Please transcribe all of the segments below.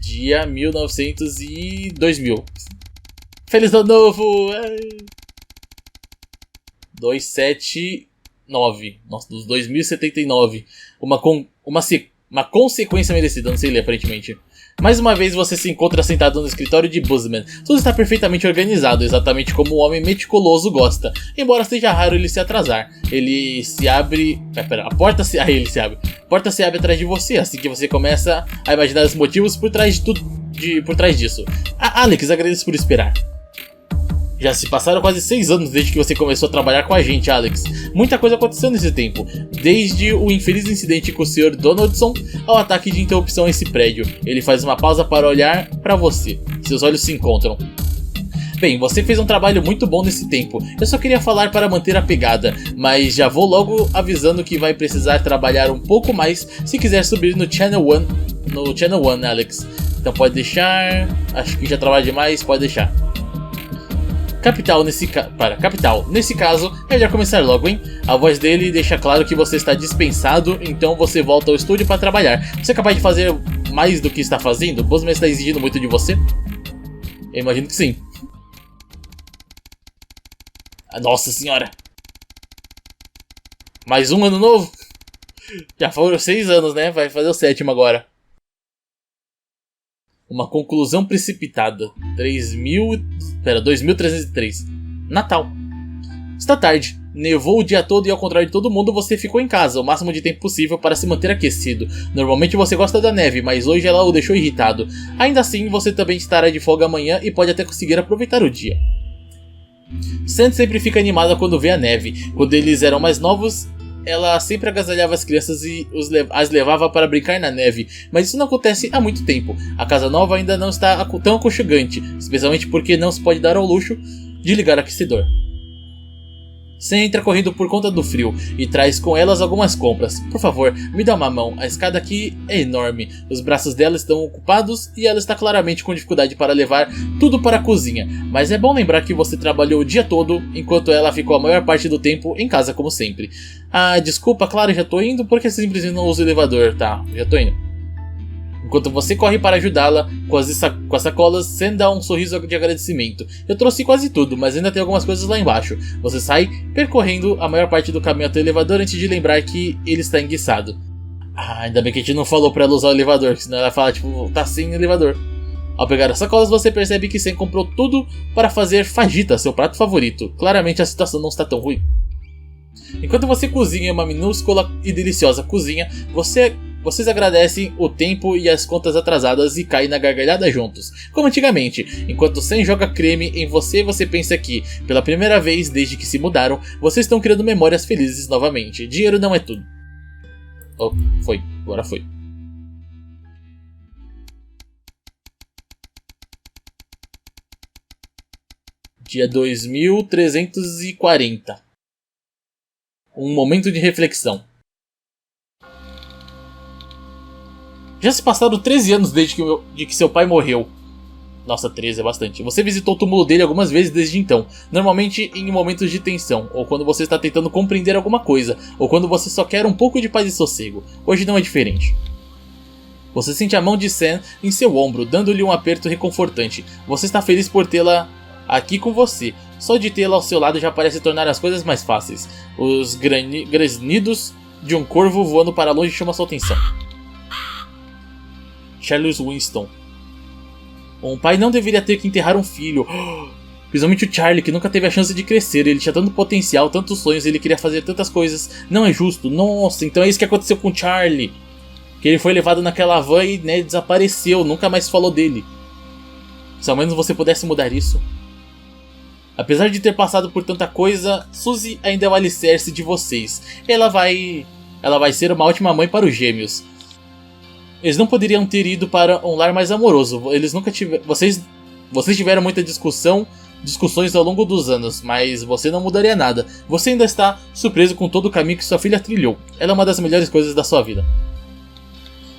dia 1900 e 2000. Feliz ano novo! 279. Nossa, dos 2079. Uma consequência merecida, não sei ler aparentemente. Mais uma vez você se encontra sentado no escritório de Buzzman. Tudo está perfeitamente organizado, exatamente como um homem meticuloso gosta. Embora seja raro ele se atrasar. Ele se abre... a porta se... ele se abre. A porta se abre atrás de você, assim que você começa a imaginar os motivos por trás de tudo... por trás disso. Alex, agradeço por esperar. Já se passaram quase 6 anos desde que você começou a trabalhar com a gente, Alex. Muita coisa aconteceu nesse tempo, desde o infeliz incidente com o Sr. Donaldson ao ataque de interrupção a esse prédio. Ele faz uma pausa para olhar para você. Seus olhos se encontram. Bem, você fez um trabalho muito bom nesse tempo. Eu só queria falar para manter a pegada, mas já vou logo avisando que vai precisar trabalhar um pouco mais se quiser subir no Channel 1, Alex. Então pode deixar... acho que já trabalha demais, pode deixar. Capital, nesse caso, é melhor começar logo, hein? A voz dele deixa claro que você está dispensado, então você volta ao estúdio para trabalhar. Você é capaz de fazer mais do que está fazendo? Buzzman está exigindo muito de você? Eu imagino que sim. Nossa senhora! Mais um ano novo? Já foram 6 anos, né? Vai fazer o 7º agora. Uma conclusão precipitada. 2303. Natal. Está tarde. Nevou o dia todo e ao contrário de todo mundo, você ficou em casa o máximo de tempo possível para se manter aquecido. Normalmente você gosta da neve, mas hoje ela o deixou irritado. Ainda assim, você também estará de folga amanhã e pode até conseguir aproveitar o dia. Sam sempre fica animada quando vê a neve. Quando eles eram mais novos, ela sempre agasalhava as crianças e as levava para brincar na neve, mas isso não acontece há muito tempo. A casa nova ainda não está tão aconchegante, especialmente porque não se pode dar ao luxo de ligar o aquecedor. Sam entra correndo por conta do frio e traz com elas algumas compras. Por favor, me dá uma mão, a escada aqui é enorme, os braços dela estão ocupados e ela está claramente com dificuldade para levar tudo para a cozinha. Mas é bom lembrar que você trabalhou o dia todo, enquanto ela ficou a maior parte do tempo em casa como sempre. Desculpa, claro, já tô indo porque simplesmente não uso o elevador, tá, já tô indo. Enquanto você corre para ajudá-la com as sacolas, Sam dá um sorriso de agradecimento. Eu trouxe quase tudo, mas ainda tem algumas coisas lá embaixo. Você sai percorrendo a maior parte do caminho até o elevador antes de lembrar que ele está enguiçado. Ainda bem que a gente não falou para ela usar o elevador, senão ela fala tipo, tá sem elevador. Ao pegar as sacolas, você percebe que Sam comprou tudo para fazer fajita, seu prato favorito. Claramente a situação não está tão ruim. Enquanto você cozinha em uma minúscula e deliciosa cozinha, vocês agradecem o tempo e as contas atrasadas e caem na gargalhada juntos, como antigamente. Enquanto Sam joga creme em você, você pensa que, pela primeira vez desde que se mudaram, vocês estão criando memórias felizes novamente. Dinheiro não é tudo. Oh, foi. Agora foi. Dia 2340. Um momento de reflexão. Já se passaram 13 anos desde que seu pai morreu. Nossa, 13 é bastante. Você visitou o túmulo dele algumas vezes desde então. Normalmente em momentos de tensão, ou quando você está tentando compreender alguma coisa, ou quando você só quer um pouco de paz e sossego. Hoje não é diferente. Você sente a mão de Sam em seu ombro, dando-lhe um aperto reconfortante. Você está feliz por tê-la aqui com você. Só de tê-la ao seu lado já parece tornar as coisas mais fáceis. Os granidos de um corvo voando para longe chamam sua atenção. Charles Winston. Um pai não deveria ter que enterrar um filho. Principalmente o Charlie, que nunca teve a chance de crescer. Ele tinha tanto potencial, tantos sonhos, ele queria fazer tantas coisas. Não é justo. Nossa, então é isso que aconteceu com o Charlie. Que ele foi levado naquela van e desapareceu. Nunca mais falou dele. Se ao menos você pudesse mudar isso. Apesar de ter passado por tanta coisa, Suzy ainda é o alicerce de vocês. Ela vai ser uma ótima mãe para os gêmeos. Eles não poderiam ter ido para um lar mais amoroso. Eles nunca tiveram. Vocês tiveram muita discussões ao longo dos anos, mas você não mudaria nada. Você ainda está surpreso com todo o caminho que sua filha trilhou. Ela é uma das melhores coisas da sua vida.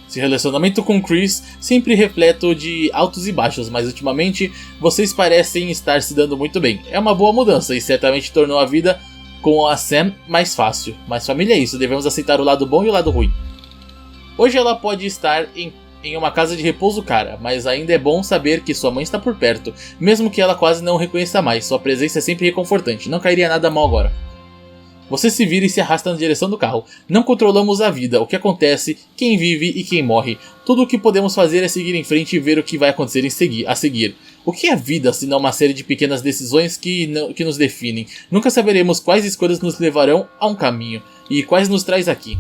Seu relacionamento com Chris sempre repleto de altos e baixos, mas ultimamente vocês parecem estar se dando muito bem. É uma boa mudança e certamente tornou a vida com a Sam mais fácil. Mas família é isso, devemos aceitar o lado bom e o lado ruim. Hoje ela pode estar em em uma casa de repouso cara, mas ainda é bom saber que sua mãe está por perto, mesmo que ela quase não o reconheça mais. Sua presença é sempre reconfortante, não cairia nada mal agora. Você se vira e se arrasta na direção do carro. Não controlamos a vida, o que acontece, quem vive e quem morre. Tudo o que podemos fazer é seguir em frente e ver o que vai acontecer a seguir. O que é a vida se não uma série de pequenas decisões que nos definem? Nunca saberemos quais escolhas nos levarão a um caminho e quais nos traz aqui.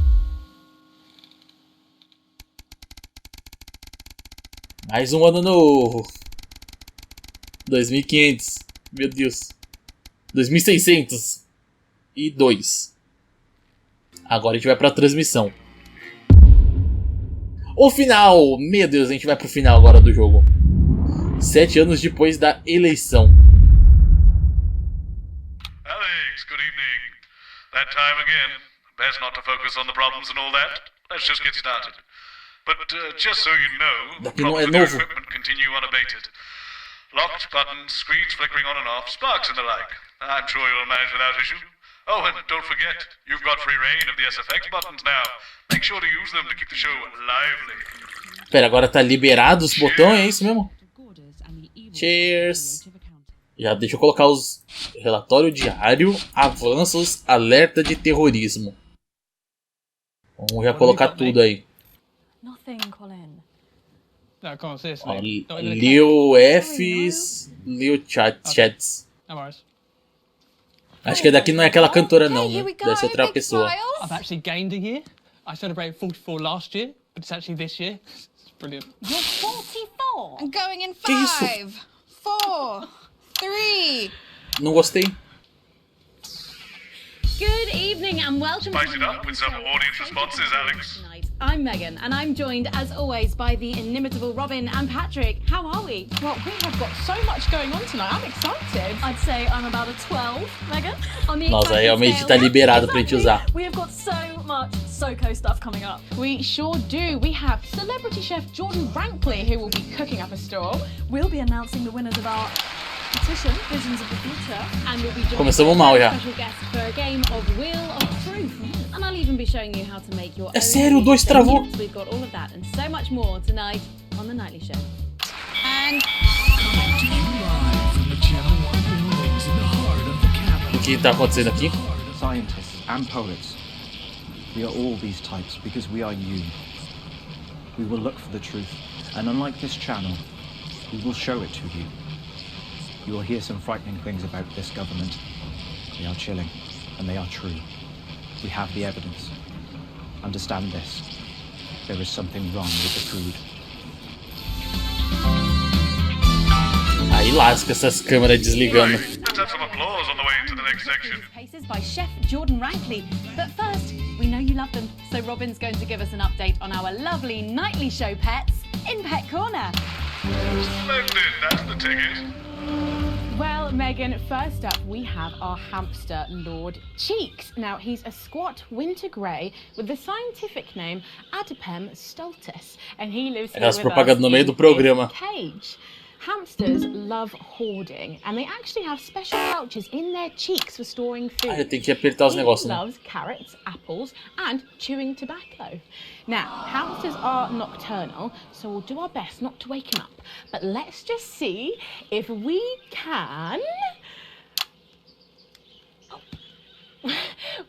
Mais um ano novo. 2500. Meu Deus. 2602. Agora a gente vai pra transmissão. O final. Meu Deus, a gente vai pro final agora do jogo. 7 anos depois da eleição. Alex, good evening. That time again. Best not to focus on the problems and all that. Let's just get started. But just so you know, problems with your equipment continue unabated. Locked buttons, screens flickering on and off, sparks and the like. I'm sure you'll manage without issue. Oh, and don't forget, you've got free reign of the SFX buttons now. Make sure to use them to keep the show lively. Pera, agora tá liberado os botões, é isso mesmo? Cheers. Já deixa eu colocar os relatório diário, avanços, alerta de terrorismo. Vamos já colocar tudo aí. Leo Fs, Leo Chats. Acho que daqui não é aquela cantora não, né? Deve ser outra pessoa. I've actually gained a year. I celebrated 44 last year, but it's actually this year. It's brilliant. You're 44. I'm going in Que isso? 5, 4, 3. Não gostei. Good evening and welcome Spice to it up with some audience responses, Alex. tonight. I'm Megan and I'm joined as always by the inimitable Robin and Patrick. How are we? Well, we have got so much going on tonight. I'm excited. I'd say I'm about a 12, Megan. On the Nossa, exciting realmente scale. tá liberado pra gente usar. We have got so much SoCo stuff coming up. We sure do. We have celebrity chef Jordan Rankley, who will be cooking up a store. We'll be announcing the winners of our petition, Visions of the Future. And we'll be joined Começamos by mal a já. special guest for a game of Wheel of Truth. And I'll even be showing you how to make your É own sério, o wheel. 2 So travou. yes, we've got all of that and so much more tonight on The Nightly Show. And O que tá acontecendo aqui? Scientists and poets. We are all these types because we are you. We will look for the truth, and unlike this channel, we will show it to you. You will hear some frightening things about this government. They are chilling, and they are true. We have the evidence. Understand this. There is something wrong with the food. Aí lasca essas câmeras desligando. Let's have some applause on the way into the next section. Cases by Chef Jordan Rankley. But first, we know you love them, so Robin's going to give us an update on our lovely nightly show pets in Pet Corner. Splendid, that's the ticket. Well, Megan, first up we have our hamster, Lord Cheeks. Now, he's a squat winter grey with the scientific name Apoiem stultus, and he lives here Elas with us propagando no meio do in programa. this cage. Hamsters love hoarding, and they actually have special pouches in their cheeks for storing food. Ah, tem que apertar os He negócios, né? loves carrots, apples, and chewing tobacco. Now, hamsters are nocturnal, so we'll do our best not to wake him up. But let's just see if we can...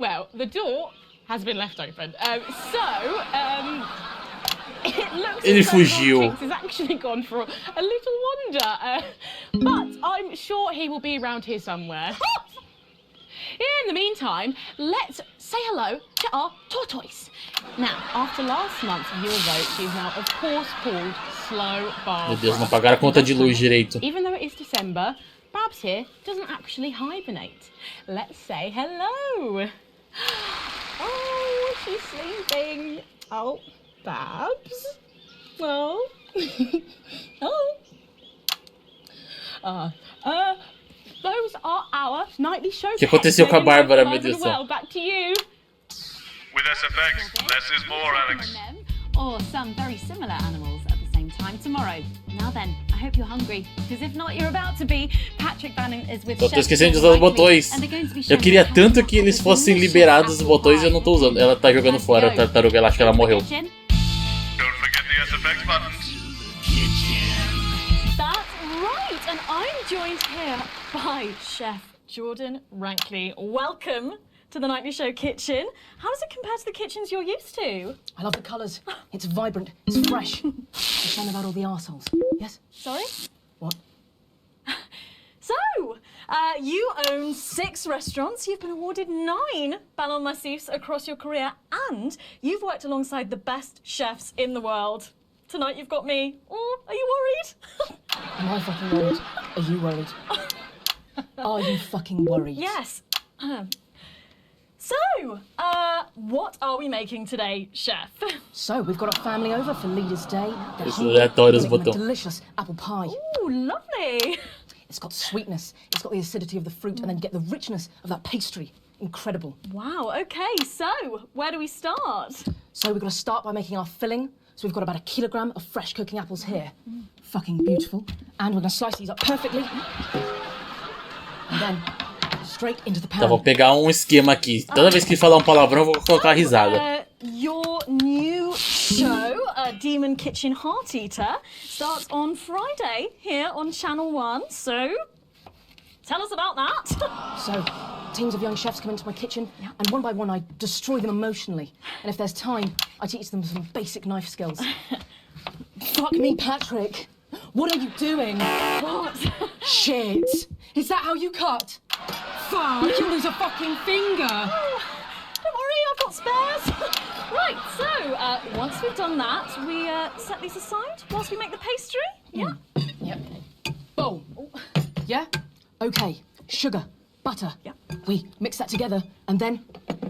Well, the door has been left open. It looks Ele as though fugiu. Lord Cheeks has actually gone for a little wander, but I'm sure he will be around here somewhere. In the meantime, let's say hello to our tortoise. Now, after last month's viewer vote, she's now, of course, called Slow Barbara. Meu Deus, não pagaram a conta de luz direito. Even though it is December, Babs here doesn't actually hibernate. Let's say hello. Oh, she's sleeping. Oh, Babs. Oh. Those are our nightly show. O que aconteceu com a Bárbara, meu Deus do céu? Well, back to you. With SFX, less is more, Alex. Or some very similar animals at the same time tomorrow. Now then, I hope you're hungry, because if not, you're about to be. Patrick Bannon is with Eu tô Chef esquecendo de usar Jordan os botões. Rankley, and they're going to be Eu showing queria us how tanto to que eles cook fossem delicious liberados os apple botões e eu pie. não tô usando. Ela tá jogando fora, a tartaruga, ela acha que ela morreu. Don't forget the various effect buttons. That's right, and I'm joined here by Chef Jordan Rankley. Welcome to the Nightly Show kitchen. How does it compare to the kitchens you're used to? I love the colours. It's vibrant. It's fresh. It's fun about all the arseholes. Yes? Sorry? What? So, you own 6 restaurants, you've been awarded 9 Ballon Massifs across your career, and you've worked alongside the best chefs in the world. Tonight you've got me. Oh, are you worried? Am I fucking worried? Are you worried? Are you fucking worried? Yes. So, what are we making today, chef? So, we've got our family over for Leaders' Day. They're Esse hungry. aleatórios We're making botou. a delicious apple pie. Ooh, lovely. It's got sweetness, it's got the acidity of the fruit, and then you get the richness of that pastry. Incredible. Wow, okay, so where do we start? So we've got to start by making our filling. So we've got about 1 kilogram of fresh cooking apples here. Fucking beautiful. And we're going to slice these up perfectly. And then straight into the pan. Então vou pegar um esquema aqui. Toda vez que falar um palavrão, eu vou colocar a risada. Your new show, Demon Kitchen Heart Eater, starts on Friday here on Channel 1, so tell us about that. So, teams of young chefs come into my kitchen, and one by one I destroy them emotionally. And if there's time, I teach them some basic knife skills. Fuck me, Patrick. What are you doing? What? Shit. Is that how you cut? Fuck, you'll lose a fucking finger. Oh, don't worry, I've got spares. Right, so once we've done that, we set these aside whilst we make the pastry. Yeah? Yep. Boom. Yeah? Okay. Sugar, butter. Yep. We mix that together, and then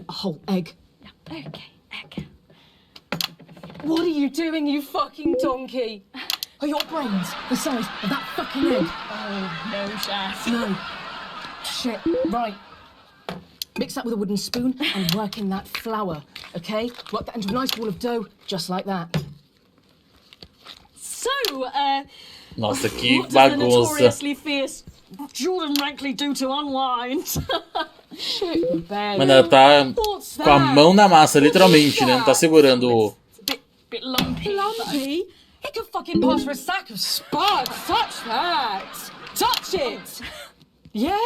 a whole egg. Yeah. Okay, egg. What are you doing, you fucking donkey? Are your brains the size of that fucking egg? Oh, no, chef. No. Shit. Right. Mix that with a wooden spoon and work in that flour, okay? Work that into a nice ball of dough, just like that. So, Nossa, que what does the bagunça. notoriously fierce Jordan Rankley do to unwind? Shit, babe. Mano, ela tá What's com a that? mão na massa, literalmente, né? Não tá segurando o... Bit lumpy. Lumpy? It could fucking pass for a sack of sparks. Touch that. Touch it. Yeah?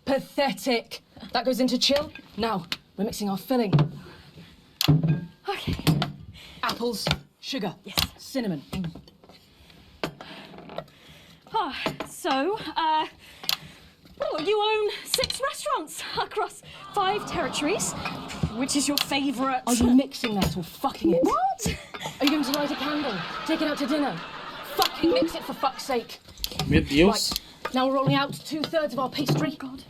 Pathetic. That goes into chill. Now, we're mixing our filling. Okay. Apples, sugar, Yes. cinnamon. So, you own 6 restaurants across 5 territories. Which is your favourite? Are you mixing that or fucking it? What? Are you going to light a candle? Take it out to dinner? Fucking mix it for fuck's sake. Meu Deus. Right, now we're rolling out 2/3 of our pastry. God.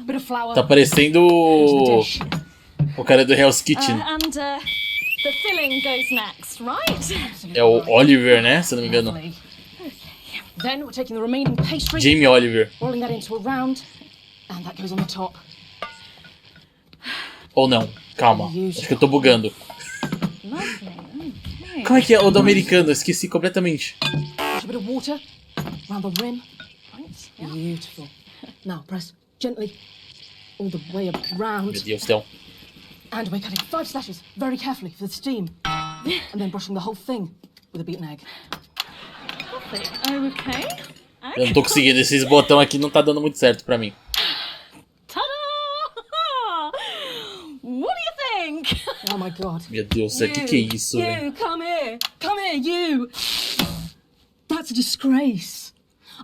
Bit of flour. Tá parecendo Into the o... dish. o cara do Hell's Kitchen. And the filling goes next, right? É o Oliver, né? Se eu não me engano. Lovely. Then we're taking the remaining pastry, Jamie Oliver. rolling that into a round, and that goes on the top. Ou não. Calma. Acho que eu tô bugando. Lovely. Okay. Como é que é o do americano? Eu esqueci completamente. A bit of water around the rim. Right, yeah. Beautiful. Now press gently all the way around. Meu Deus do céu. And we're cutting 5 slashes very carefully for the steam. And then brushing the whole thing with a beaten egg. Okay. Eu não tô conseguindo. Esses botões aqui não tá dando muito certo pra mim. Ta-da! What do you think? Oh my god. Meu Deus do céu. Que é isso, velho? You, come here. Come here, you. That's a disgrace.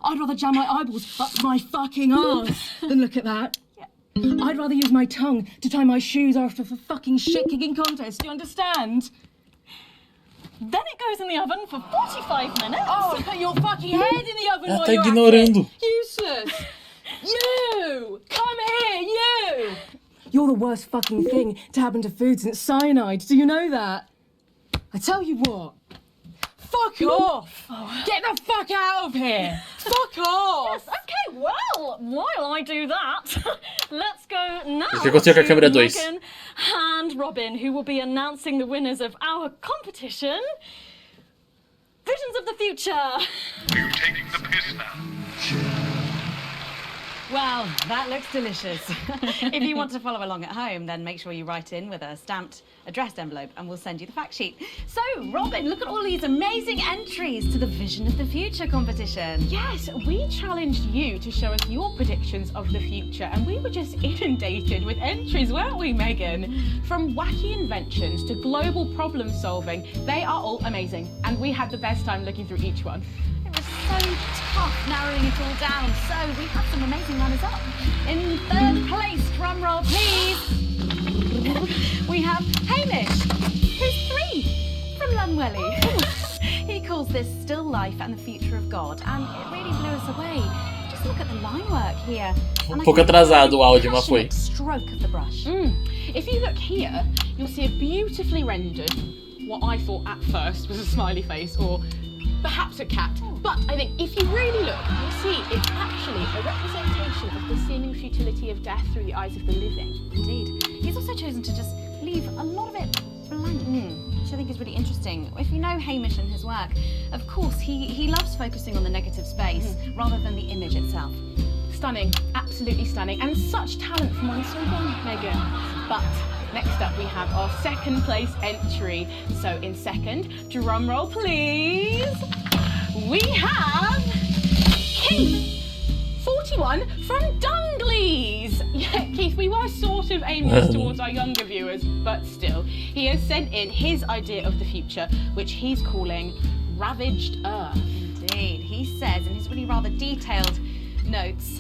I'd rather jam my eyeballs up my fucking arse than look at that. I'd rather use my tongue to tie my shoes after a fucking shit-kicking contest. Do you understand? Then it goes in the oven for 45 minutes. Oh, put your fucking head in the oven Ela while tá you're at ignorando. it. Useless. You! Come here, you! You're the worst fucking thing to happen to food since cyanide. Do you know that? I tell you what. Fuck off! Get the fuck out of here! Fuck off! Yes, okay, well, while I do that, let's go now Eu consigo com a câmera to 2. Megan and Robin, who will be announcing the winners of our competition. Visions of the Future. Are you taking the piss now? Well, that looks delicious. If you want to follow along at home, then make sure you write in with a stamped addressed envelope and we'll send you the fact sheet. So, Robin, look at all these amazing entries to the Vision of the Future competition. Yes, we challenged you to show us your predictions of the future, and we were just inundated with entries, weren't we, Megan? From wacky inventions to global problem solving, they are all amazing, and we had the best time looking through each one. It was so tough narrowing it all down, so we had some amazing runners up. In third place, drumroll please, we have Hamish, who's 3 from Lunwelly. He calls this still life and the future of God, and it really blew us away. Just look at the line work here. Pouco atrasado o áudio, mas foi. Stroke of the brush. If you look here, you'll see a beautifully rendered, what I thought at first was a smiley face or perhaps a cat. But I think if you really look, you'll see it's actually a representation of the seeming futility of death through the eyes of the living. Indeed. He's also chosen to just leave a lot of it blank, which I think is really interesting. If you know Hamish and his work, of course, he loves focusing on the negative space rather than the image itself. Stunning, absolutely stunning, and such talent from one so young, Megan. But next up we have our second place entry. So in second, drum roll please, we have Keith, 41 from Dungleys. Yeah, Keith, we were sort of aiming this towards our younger viewers, but still, he has sent in his idea of the future, which he's calling Ravaged Earth. Indeed, he says in his really rather detailed notes,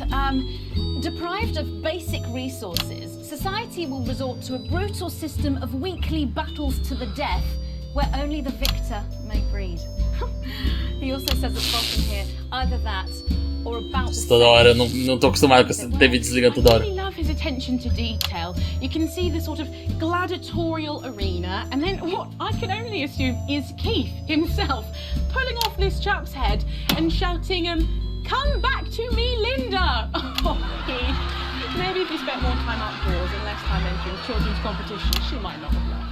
deprived of basic resources, society will resort to a brutal system of weekly battles to the death, where only the victor may breed. He also says at the bottom here, either that or about the Toda hora, eu não tô acostumado com essa TV desligando toda I hora. really love his attention to detail. You can see the sort of gladiatorial arena, and then what I can only assume is Keith himself pulling off this chap's head and shouting, "Come back to me, Linda!" Oh, Keith, maybe if you spent more time outdoors and less time entering children's competitions, she might not have laughed.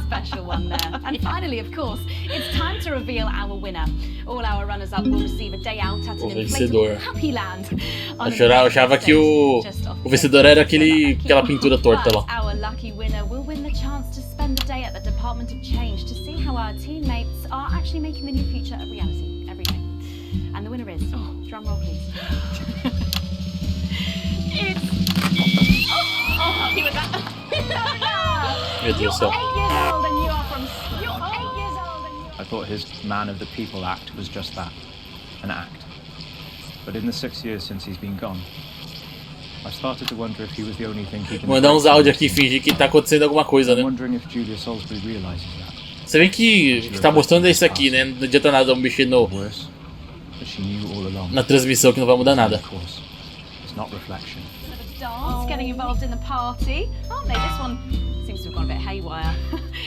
Special one there. And finally, of course, it's time to reveal our winner. All our runners-up will receive a day out at an inflatable Happy Land. Eu achava que o vencedor era aquela pintura torta lá. Our lucky winner will win the chance to spend the day at the Department of Change to see how our teammates are actually making the new future a reality every day. And the winner is, drum roll please. Happy with that. Meu Deus do céu. I thought his Man of the People act was just that, an act. But in the 6 years since he's been gone, I've started to wonder if he was the only thing keeping. Mandar uns áudios aqui, fingir que tá acontecendo alguma coisa, né? I'm wondering if Julia Salisbury realizes that. Você vê que tá mostrando isso aqui, né? Não adianta nada mexer Worse, but she knew all along. na transmissão que não vai mudar nada. Of course, it's not reflection. Dance, getting involved in the party, aren't they? This one seems to have gone a bit haywire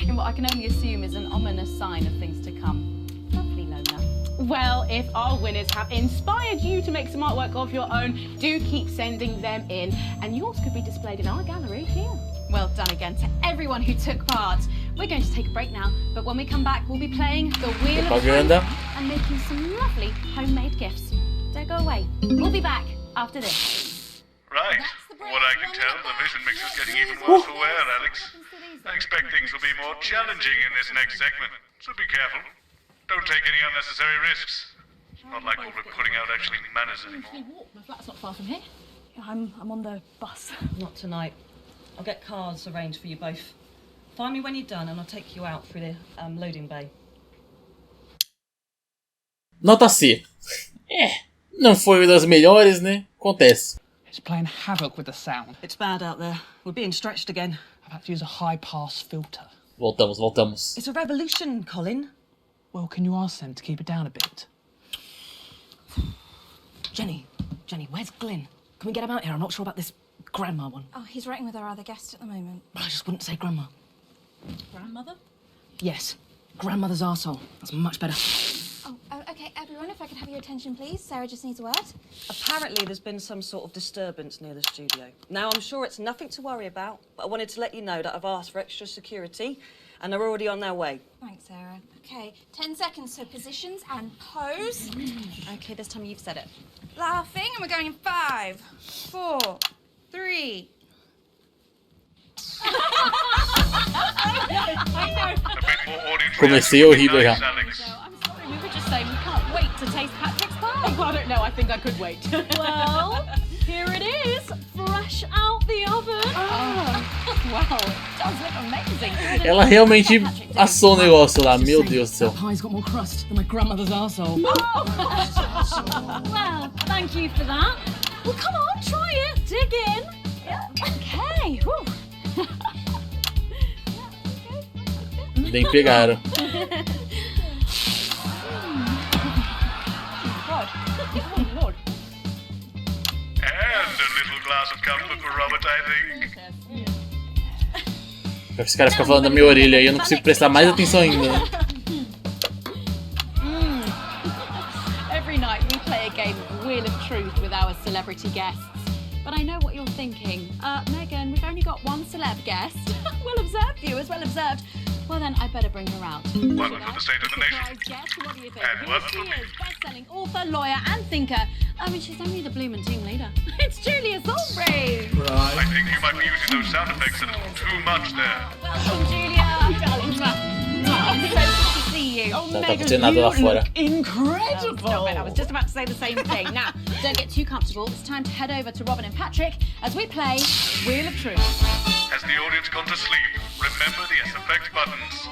in what I can only assume is an ominous sign of things to come. Lovely, Lola. Well, if our winners have inspired you to make some artwork of your own, do keep sending them in, and yours could be displayed in our gallery here. Well done again to everyone who took part. We're going to take a break now, but when we come back, we'll be playing the Wheel of Propaganda. Time and making some lovely homemade gifts. Don't go away. We'll be back after this. Right. From what I can tell, the vision mix is getting even worse for wear, Alex. I expect things will be more challenging in this next segment, so be careful. Don't take any unnecessary risks. Not like what we're putting out actually matters anymore. My flat's not far from here. Yeah, I'm on the bus. Not tonight. I'll get cars arranged for you both. Find me when you're done and I'll take you out through the loading bay. Nota C. Não foi uma das melhores, né? Acontece. It's playing havoc with the sound. It's bad out there. We're being stretched again. I've had to use a high-pass filter. Voltamos. It's a revolution, Colin. Well, can you ask them to keep it down a bit? Jenny, where's Glyn? Can we get him out here? I'm not sure about this grandma one. Oh, he's writing with our other guest at the moment. But I just wouldn't say grandma. Grandmother? Yes, grandmother's arsehole. That's much better. Oh, okay, everyone, if I could have your attention, please. Sarah just needs a word. Apparently there's been some sort of disturbance near the studio. Now, I'm sure it's nothing to worry about, but I wanted to let you know that I've asked for extra security and they're already on their way. Thanks, Sarah. Okay, 10 seconds, so positions and pose. Okay, this time you've said it. Laughing, and we're going in 5, 4, 3. Comecei horrível já. I'm sorry, we were just saying we can't wait to taste Patrick's pie. I don't know, I think I could wait. Well, here it is, fresh out the oven. Wow, it does look amazing. Ela realmente assou o negócio lá, meu Deus do céu. Pie's got more crust than my grandmother's arsehole. Well, thank you for that. Well, come on, try it. Dig in. Yeah. Okay. Whew. Nem pegaram. And a little glass of comfort for Robert, I think. Esse cara fica falando na minha orelha aí, eu não consigo prestar mais atenção ainda. Né? Every night we play a game of Wheel of Truth with our celebrity guests. But I know what you're thinking. Megan, we've only got one celeb guest. Well observed, viewers, well observed. Well then, I better bring her out. One for the state of the nation. Surprise guest, what do you think? And one Here for she me. is, best-selling author, lawyer and thinker. I mean, she's only the bloomin' team leader. It's Julia Thornbury. I think you might be using those sound effects a little too much there. Welcome, Julia. Darling. I'm so good to see you. Tá acontecendo nada lá fora. Incredible! Stop it, I was just about to say the same thing. Now, don't get too comfortable. It's time to head over to Robin and Patrick as we play Wheel of Truth. Has the audience gone to sleep? Remember the S-effect buttons.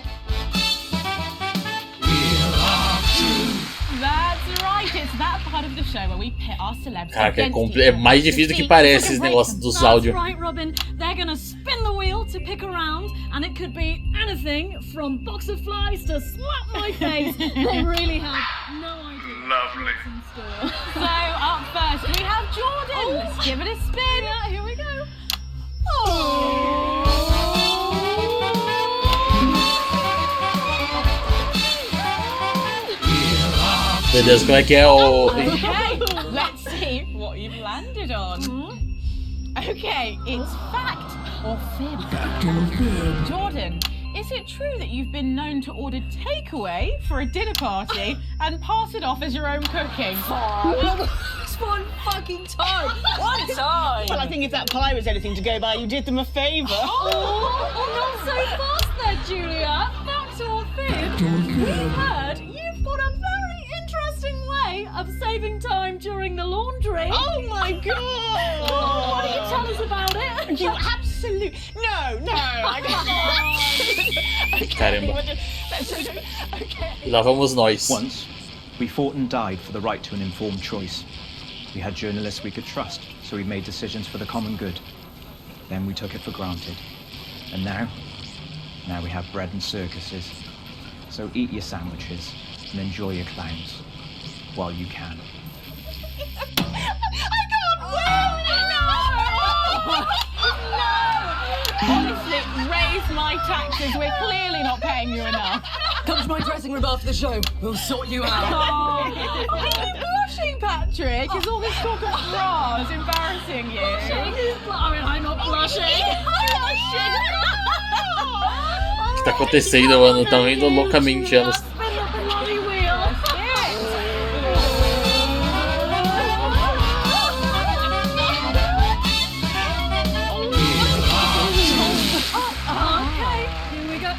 That's right, it's that part of the show where we pit our celebs Caraca, against each é other. mais difícil do que parece esses negócios dos áudios. That's right, Robin. They're gonna spin the wheel to pick a round, and it could be anything from box of flies to slap my face. They really have no idea. Lovely. So, up first, we have Jordan. Let's give it a spin. Yeah, here we go. Meu Deus, como é que é o... Okay, let's see what you've landed on. Okay, it's fact or fib. Jordan, is it true that you've been known to order takeaway for a dinner party and pass it off as your own cooking? It's one fucking time. One time. Well, I think if that pie was anything to go by, you did them a favour. Not so fast there, Julia. Fact or fib? We've heard you've got a very interesting way of saving time during the laundry. Oh my God! Why don't you tell us about it? You absolute... No, I can't. Caramba. Okay. Lá vamos nós. Once, we fought and died for the right to an informed choice. We had journalists we could trust, so we made decisions for the common good. Then we took it for granted. And now we have bread and circuses. So eat your sandwiches and enjoy your clowns while you can. I can't win! No! Honestly, raise my taxes. We're clearly not paying you enough. Come to my dressing room after the show. We'll sort you out. Are you blushing, Patrick? Is all this talk of bras embarrassing you? I'm not blushing. O que tá acontecendo, mano? Tá indo loucamente elas. Spin the bloody wheel. Okay, here we go.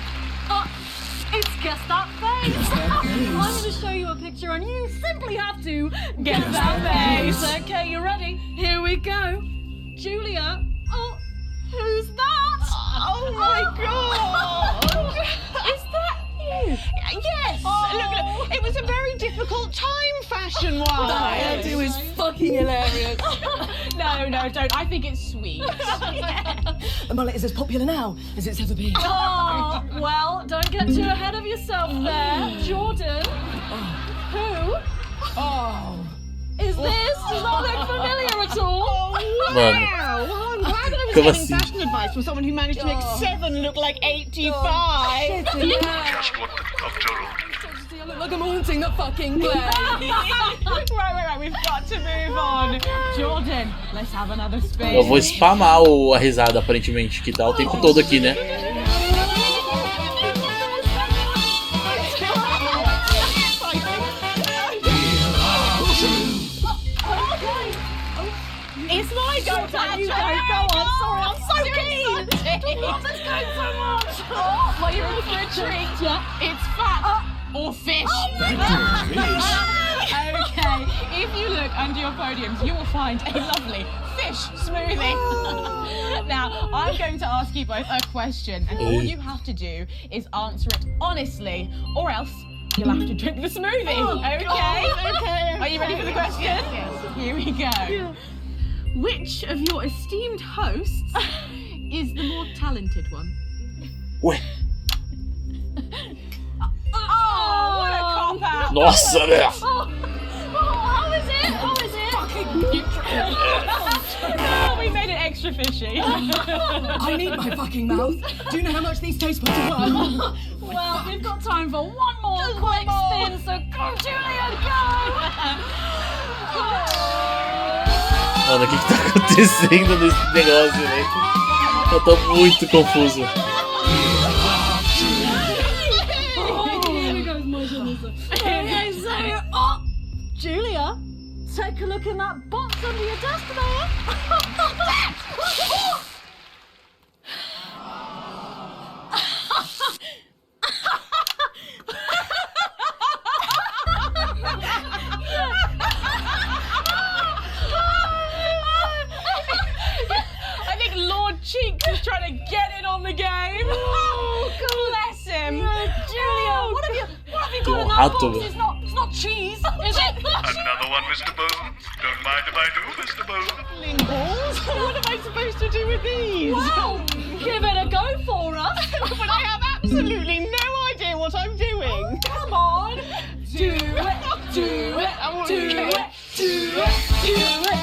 It's Guess That Face. I'm going to show you a picture and you simply have to guess that face. Okay, you ready? Here we go. Julia. Oh, who's that? Oh my God! Is that you? Yes! Look, it was a very difficult time fashion-wise. That hairdo is fucking hilarious. No, don't. I think it's sweet. The mullet is as popular now as it's ever been. Oh, well, don't get too ahead of yourself there. Jordan, who is this? Does that look familiar at all? Mano, Wow, I'm glad that I was como getting assim? fashion advice from someone who managed to make 7 look like 85. Just what the doctor ordered. You look like I'm haunting the fucking play. Right. We've got to move on. Jordan, let's have another spin. eu vou spamar a risada, aparentemente, que tá o tempo todo aqui, né? sorry, I'm so keen. I love this game so much. Oh, well, you're in for a treat. Yeah. It's fat or fish. Okay, if you look under your podiums, you will find a lovely fish smoothie. Now, I'm going to ask you both a question, and all you have to do is answer it honestly, or else you'll have to drink the smoothie. Okay? Okay. Are you ready for the question? Yes. Here we go. Yeah. Which of your esteemed hosts is the more talented one? Ué. Oh, what a cop-out. Nossa, velho. How is it? How is it? Oh, we made it extra fishy. I need my fucking mouth. Do you know how much these taste buds are worth? Well, we've got time for one more quick spin, so go, Julia, go! Mano, o que tá acontecendo nesse negócio, velho? Eu tô muito confuso. Julia, take a look in that box under your desk there. I think Lord Cheeks is trying to get in on the game. Oh, bless him. Julia, what have you got in that box? It's not cheese, is it? Another one, Mr. Bowden. Don't mind if I do, Mr. Bowden. Balls? What am I supposed to do with these? Well, give it a go for us. But I have absolutely no idea what I'm doing. Oh, come on. Do it, do it, do it, do it, do it.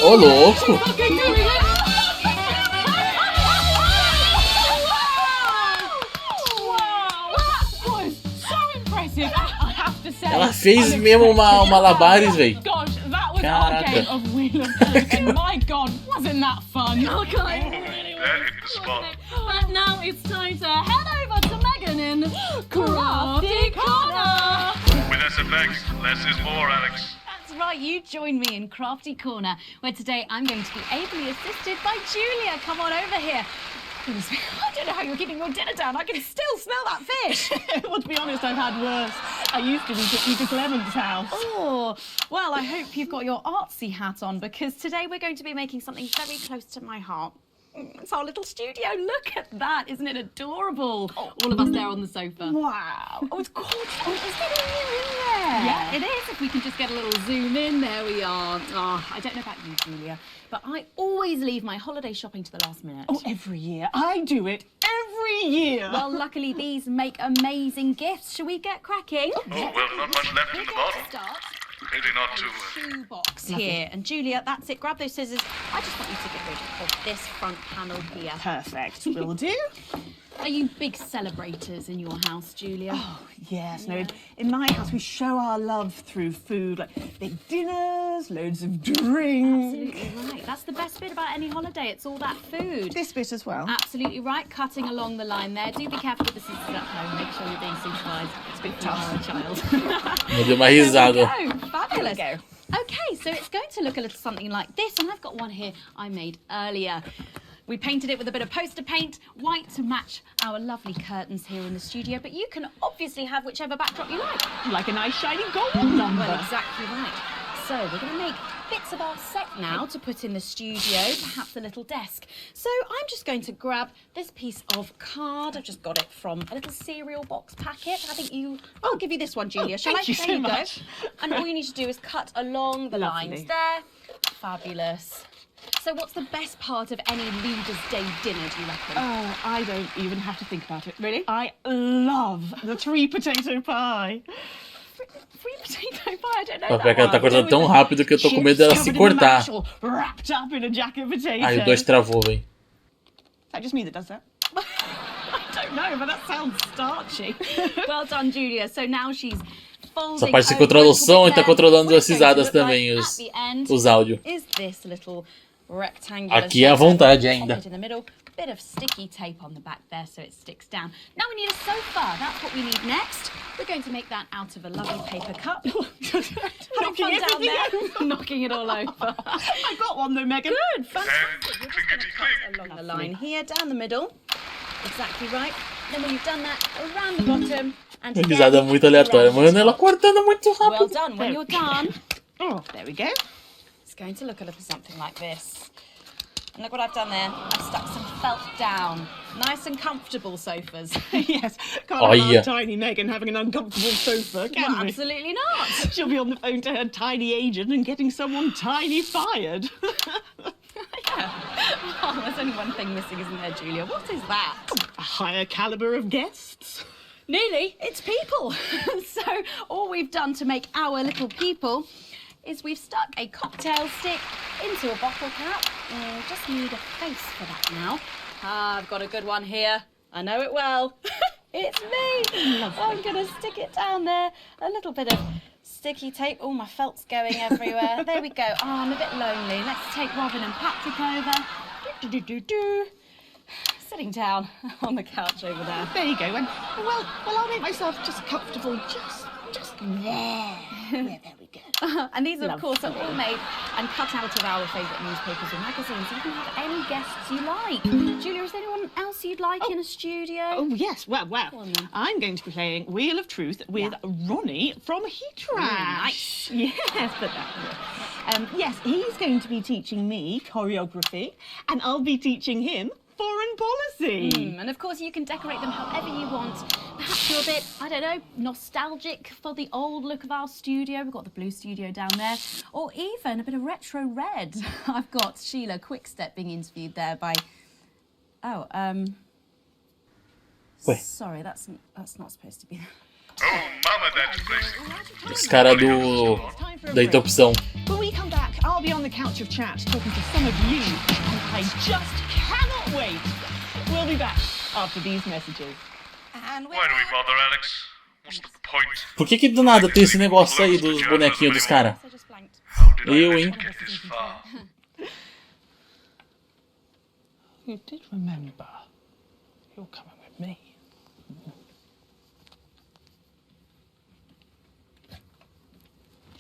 Ô, louco. Fucking doing it. Ela fez mesmo uma malabares, velho. Gosh, that was our game of Wheel of Fortune, and my God, wasn't that fun? Okay. That hit the spot. But now it's time to head over to Megan in Crafty Corner. With SFX, less is more, Alex. That's right, you join me in Crafty Corner, where today I'm going to be ably assisted by Julia. Come on over here. I don't know how you're keeping your dinner down. I can still smell that fish. Well, to be honest, I've had worse. I used to eat at Edith Lemon's house. Oh, well, I hope you've got your artsy hat on, because today we're going to be making something very close to my heart. It's our little studio. Look at that. Isn't it adorable? Oh. All of us there on the sofa. Wow. Oh, it's gorgeous. Oh, is there anything in there? Yeah, it is. If we can just get a little zoom in. There we are. Oh, I don't know about you, Julia, but I always leave my holiday shopping to the last minute. Oh, every year. I do it every year. Well, luckily these make amazing gifts. Shall we get cracking? Oh, well, not much left in the bottle. Start. Pity not to. Shoebox here. And Julia, that's it. Grab those scissors. I just want you to get rid of this front panel here. Perfect. Will do. Are you big celebrators in your house, Julia? Oh, yes. No, in my house we show our love through food, like big dinners, loads of drinks. Absolutely right. That's the best bit about any holiday. It's all that food. This bit as well. Absolutely right. Cutting along the line there. Do be careful with the scissors at home. Make sure you're being supervised. It's a bit tough for a child. Vou dar uma risada. Fabulous. Okay, so it's going to look a little something like this, and I've got one here I made earlier. We painted it with a bit of poster paint, white to match our lovely curtains here in the studio, but you can obviously have whichever backdrop you like. Like a nice shiny gold number. Well, exactly right. So we're going to make bits of our set now to put in the studio, perhaps a little desk. So I'm just going to grab this piece of card. I've just got it from a little cereal box packet. I think I'll give you this one, Julia. Shall I? Thank you so much. And all you need to do is cut along the lines there. Fabulous. So what's the best part of any Leaders' Day dinner, do you reckon? Oh, I don't even have to think about it. Really? I love the 3-potato pie. 3-potato pie, I don't know. Papai, ela tá cortando tão rápido que eu tô com medo dela se cortar. Wrapped up in a jacket potato. Ai, o 2 travou, velho. Is that just me that does that? I don't know, but that sounds starchy. Well done, Julia. So now she's Essa parte você controla o som e tá controlando as risadas também, os áudios. Is this little rectangular aqui é à vontade ainda. In the middle, bit of sticky tape on the back there so it sticks down. Now we need a sofa. That's what we need next. We're going to make that out of a lovely paper cup. Having fun down there, knocking it all over. I got one though, Megan. Good, fantastic. Along the line here, down the middle. Exactly right. Then when you've done that, around the bottom. And Risada muito aleatória, mano. Ela cortando muito rápido. Well done. When you're done, Oh, there we go. it's going to look a little something like this. And look what I've done there. I've stuck some felt down. Nice and comfortable sofas. Yes, can't Oh, have yeah. tiny Megan having an uncomfortable sofa, can Well, we? absolutely not. She'll be on the phone to her tiny agent and getting someone tiny fired. Oh, there's only one thing missing, isn't there, Julia? What is that? A higher calibre of guests. Nearly. It's people. So all we've done to make our little people is we've stuck a cocktail stick into a bottle cap. We just need a face for that now. Ah, I've got a good one here. I know it well. It's me. I'm going to stick it down there. A little bit of sticky tape. Oh, my felt's going everywhere. There we go. Oh, I'm a bit lonely. Let's take Robin and Patrick over. Do-do-do-do-do. Sitting down on the couch over there. There you go. And, well, I'll make myself just comfortable. Just there. Yeah, there we go. And these, of course, are all made and cut out of our favourite newspapers and magazines. You can have any guests you like. Julia, is there anyone else you'd like in a studio? Oh, yes. Well, I'm going to be playing Wheel of Truth with Ronnie from Heatrash. Nice. Yes, but yes, he's going to be teaching me choreography, and I'll be teaching him foreign policy. And of course you can decorate them however you want. Perhaps you're a bit, I don't know, nostalgic for the old look of our studio. We've got the blue studio down there. Or even a bit of retro red. I've got Sheila Quickstep being interviewed there by... Oh, Ué. sorry, that's not supposed to be... Oh, mama, that place. Esse cara da interrupção. When we come back, I'll be on the couch of chat talking to some of you, and I just cannot wait. We'll be back after these messages. And Why do we bother, Alex? What's the point? Por que do nada tem esse negócio aí dos bonequinhos dos caras? I just blanked. How did I Eu, let hein? you get this far? You did remember. You're coming with me.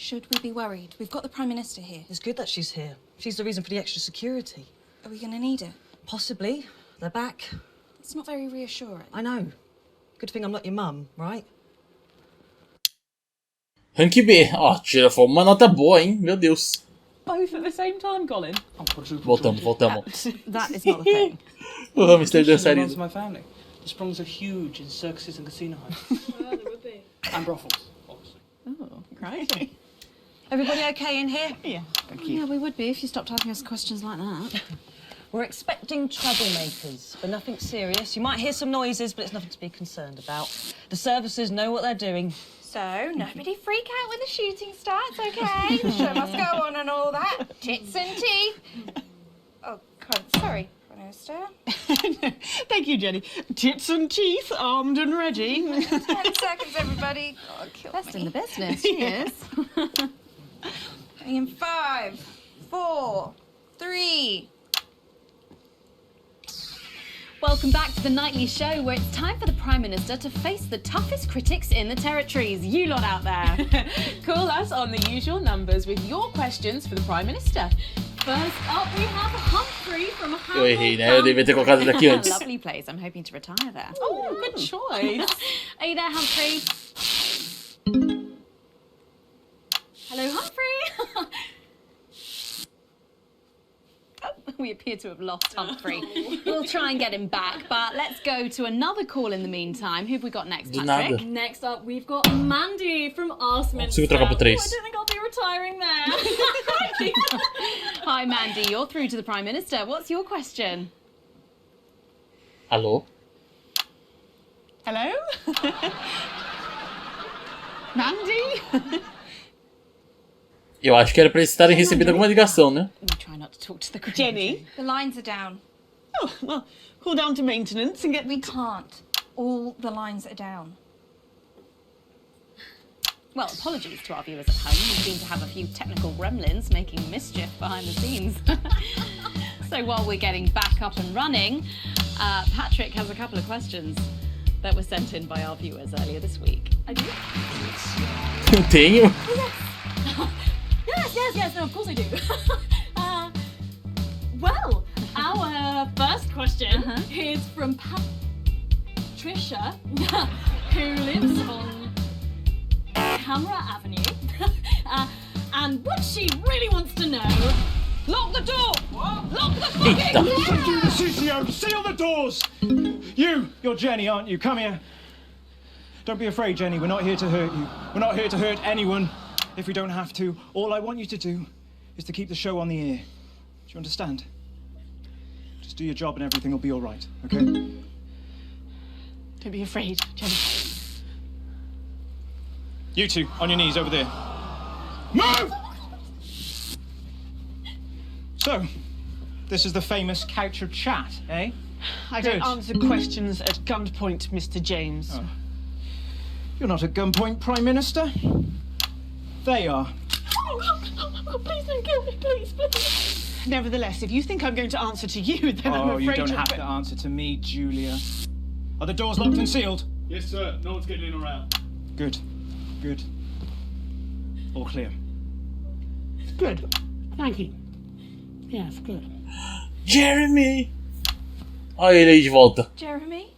should we be worried? We've got the Prime Minister here. It's good that she's here. She's the reason for the extra security. Are we going to need her? Possibly. They're back. It's not very reassuring. I know. Good thing I'm not your mum, right? Rank B. Ó, tira foi uma nota boa, hein? Meu Deus. Both at the same time, Colin. Voltamos. That is not a thing. O hamster dançarino. Runs my family. The Sprongs are huge in circuses and casino halls. Yeah, there would be. And brothels, obviously. Oh, great. Everybody okay in here? Yeah, thank Yeah, we would be if you stopped asking us questions like that. We're expecting troublemakers, but nothing serious. You might hear some noises, but it's nothing to be concerned about. The services know what they're doing. So, nobody freak out when the shooting starts, okay? The show must go on and all that. Tits and teeth. Oh, God, sorry, Prime Minister. Thank you, Jenny. Tits and teeth, armed and ready. 10 seconds, everybody. God, kill Best me. in the business, she is. In 5, 4, 3. Welcome back to the nightly show where it's time for the Prime Minister to face the toughest critics in the territories. You lot out there. Call us on the usual numbers with your questions for the Prime Minister. First up, we have Humphrey from Eu errei, né? Eu devia ter colocado ele aqui antes. Lovely place. I'm hoping to retire there. Oh, good choice. Are you there, Humphrey? Hello, Humphrey. Oh, we appear to have lost Humphrey. We'll try and get him back, but let's go to another call in the meantime. Who have we got next, Do Patrick? nada. Next up, we've got Mandy from Arsminster. Consigo trocar por 3. I don't think I'll be retiring there. Hi, Mandy. You're through to the Prime Minister. What's your question? Alô? Hello? Mandy? Eu acho que era pra eles estarem recebendo alguma ligação, né? We try not to talk to the crowd. Jenny? The lines are down. Oh, well, call down to maintenance and get... We can't. All the lines are down. Well, apologies to our viewers at home. We seem to have a few technical gremlins making mischief behind the scenes. So while we're getting back up and running, Patrick has a couple of questions that were sent in by our viewers earlier this week. I do? Tenho? Yes, no, of course I do. Well, our first question is from Patricia, who lives on Camera Avenue. And what she really wants to know... Lock the door! What? Lock the fucking door! Do the CCO! Seal the doors! You're Jenny, aren't you? Come here. Don't be afraid, Jenny. We're not here to hurt you. We're not here to hurt anyone if we don't have to. All I want you to do is to keep the show on the air. Do you understand? Just do your job and everything will be all right, okay? Don't be afraid, Jenny. You two, on your knees over there. Move! So, this is the famous couch of chat, eh? I don't answer questions at gunpoint, Mr. James. Oh. You're not at gunpoint, Prime Minister. They are. Oh, please don't kill me, please. Nevertheless, if you think I'm going to answer to you, then I'm afraid you don't have to answer to me, Julia. Are the doors locked and sealed? Yes, sir. No one's getting in or out. Good. All clear. Good. Thank you. Yes, good. Jeremy! Olha ele aí de volta. Jeremy?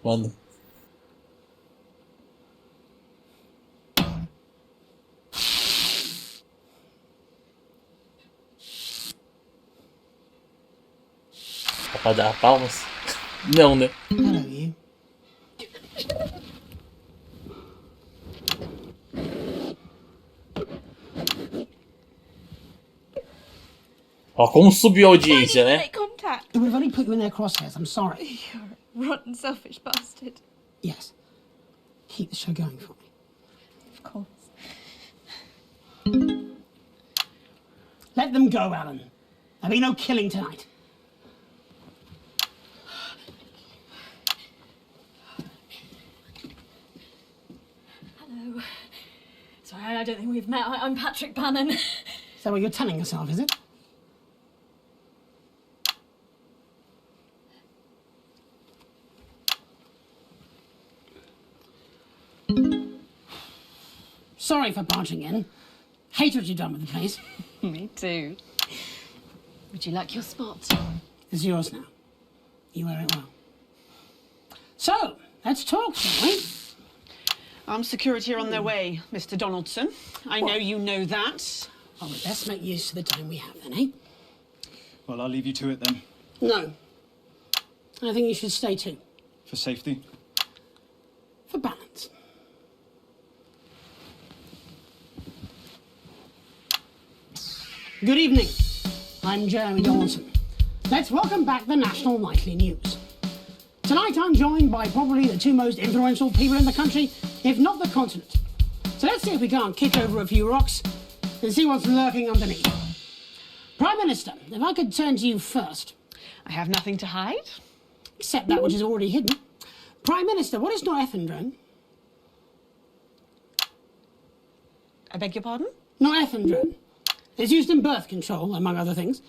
Mano. Dá pra dar palmas? Não, né? Hello, you. Ó, como subiu a audiência, né? Make contact. We've only put you in their crosshairs. I'm sorry. You're a rotten, selfish bastard. Yes. Keep the show going for me. Of course. Let them go, Alan. There'll be no killing tonight. Hello. Sorry, I don't think we've met. I'm Patrick Bannon. Is that what you're telling yourself, is it? Sorry for barging in. Hate what you've done with the place. Me too. Would you like your spot? It's yours now. You wear it well. So, let's talk, shall we? Armed security are on their way, Mr. Donaldson. I know you know that. Well, we'd best make use of the time we have then, eh? Well, I'll leave you to it then. No. I think you should stay too. For safety. For balance. Good evening. I'm Jeremy Donaldson. Let's welcome back the National Nightly News. Tonight I'm joined by probably the two most influential people in the country, if not the continent. So let's see if we can't kick over a few rocks and see what's lurking underneath. Prime Minister, if I could turn to you first. I have nothing to hide. Except that which is already hidden. Prime Minister, what is norethindrone? I beg your pardon? Norethindrone. It's used in birth control, among other things.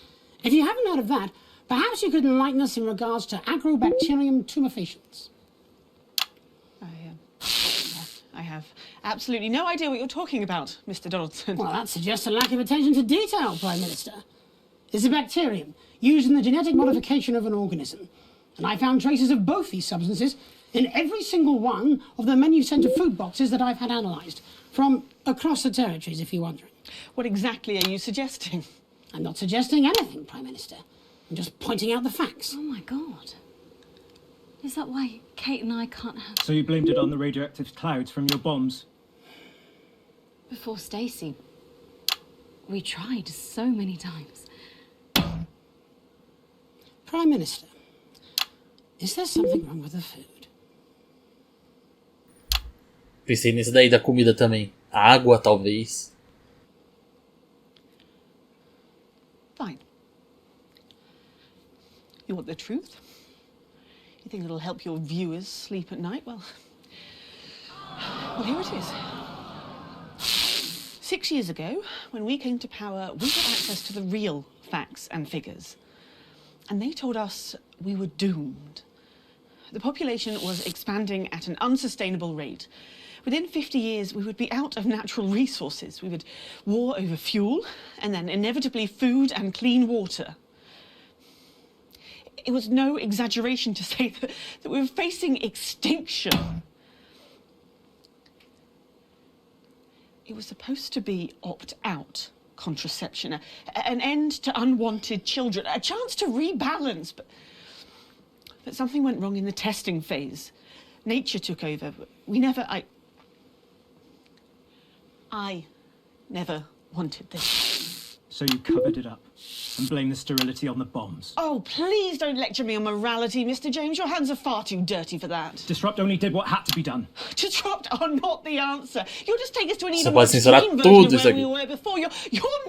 If you haven't heard of that, perhaps you could enlighten us in regards to Agrobacterium tumefaciens. I have absolutely no idea what you're talking about, Mr. Donaldson. Well, that suggests a lack of attention to detail, Prime Minister. It's a bacterium used in the genetic modification of an organism. And I found traces of both these substances in every single one of the menu centre food boxes that I've had analysed, from across the territories, if you're wondering. What exactly are you suggesting? I'm not suggesting anything, Prime Minister. I'm just pointing out the facts. Oh my God. Is that why Kate and I can't have... So you blamed it on the radioactive clouds from your bombs? Before Stacey, we tried so many times. Prime Minister, is there something wrong with the food? Pensei nesse daí da comida também. A água, talvez. Fine. You want the truth? You think it'll help your viewers sleep at night? Well, Well, here it is. 6 years ago, when we came to power, we got access to the real facts and figures. And they told us we were doomed. The population was expanding at an unsustainable rate. Within 50 years, we would be out of natural resources. We would war over fuel, and then inevitably food and clean water. It was no exaggeration to say that we were facing extinction. It was supposed to be opt-out contraception, an end to unwanted children, a chance to rebalance, but something went wrong in the testing phase. Nature took over. I never wanted this. So you covered it up and blame the sterility on the bombs. Oh, please don't lecture me on morality, Mr. James. Your hands are far too dirty for that. Disrupt only did what had to be done. Disrupt are not the answer. You'll just take us to an Você even pode more censurar extreme tudo version of isso where aqui. we were before. Your